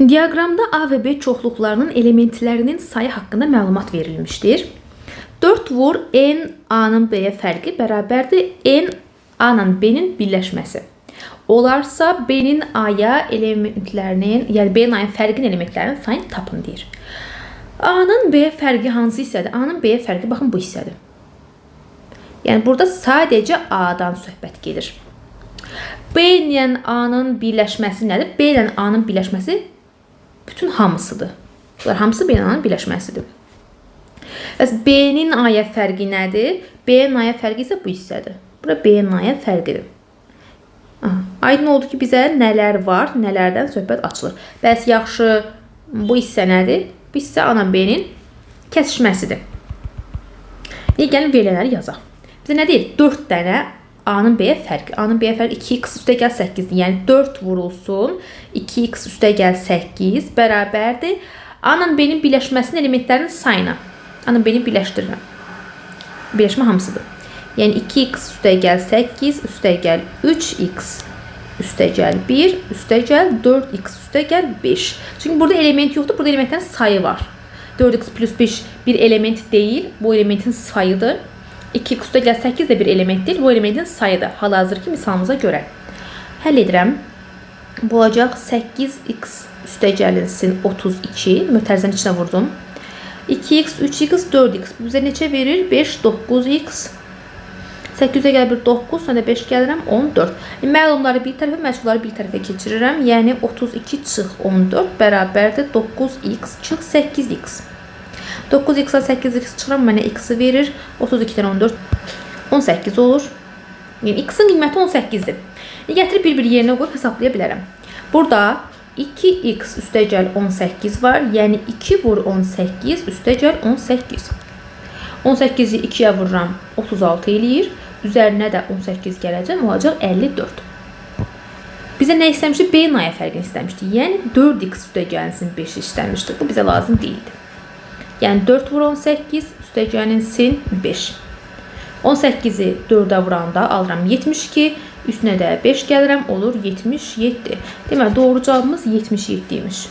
Diaqramda A ve B çoxluqlarının elementlərinin sayı haqqında məlumat verilmişdir. 4 vur n A-nın B-yə fərqi bərabərdir n A-nın B-nin birləşməsi. Olarsa B-nin A-ya elementlərinin, yəni B-nin A-ya fərqin elementlərinin sayını tapın deyir. A-nın B-yə fərqi hansı hissədir? A-nın B-yə fərqi baxın bu hissədir. Yəni burada sadəcə A-dan söhbət gedir. B ilə A-nın birləşməsi nədir? B ilə A-nın birləşməsi bütün hamısıdır. Bunlar hamısı B ilə A-nın birləşməsidir. Bəs B-nin A-ya fərqi nədir? B-nin A-ya fərqi isə bu hissədir. Bura B-nin A-ya fərqidir. Aydın oldu ki, bizə nələr var, nələrdən söhbət açılır. Bəs yaxşı, bu hissə nədir? Bu hissə A-la B-nin kəsişməsidir. Gəlin verilənləri yazaq. Bizə nə deyir? 4 dənə A-nın B-yə fərqi. A-nın B-yə fərqi 2x üstə gəl 8-dir. Yəni 4 vurulsun 2x üstə gəl 8 bərabərdir. A-nın B-nin birləşməsinin elementlərinin sayına. A-nın B-ni birləşdirirəm. Birləşmə hamısıdır. Yəni 2x üstə gəl 8 üstə gəl 3x üstə gəl 1 üstə gəl 4x üstə gəl 5. Çünki burada element yoxdur, burada elementlərin sayı var. 4x plus 5 bir element deyil, bu elementin sayıdır. 2x üstə gəl 8 də bir element deyil, bu elementin sayıdır. Hal-hazırki misalımıza görə. Həll edirəm. Bu olacaq 8x üstə gəlinsin 32. Mötərizənin içinə vurdum. 2x, 3x, 4x. Bu bizə neçə verir? 5, 9x. 8-ə gəl bir 9, sonra 5 gəlirəm 14. Məlumları bir tərəfə, məşğulları bir tərəfə keçirirəm. Yəni 32 çıx 14 bərabərdir 9x çıx 8x. 9x-a 8x çıxıram, mənə x-i verir. 32-dən 14, 18 olur. Yəni x-in qiyməti 18-dir. Gətirib bir-bir yerinə qoyub hesablaya bilərəm. Burada 2x üstə gəl 18 var. Yəni 2 vur 18 üstə gəl 18. 18-i 2-yə vururam, 36 eləyir. Üzərinə də 18 gələcəm, olacaq 54. Bizə nə istəmişdi? B-nin A-ya fərqini istəmişdi. Yəni 4x üstə gəlinsin 5 istəmişdi. Bu bizə lazım deyildi. Yəni 4 vur 18 üstə gəlinsin 5. 18-i 4-ə vuranda alıram 72. Üstünə də 5 gəlirəm, olur 77. Deməli, doğru cavabımız 77 imiş.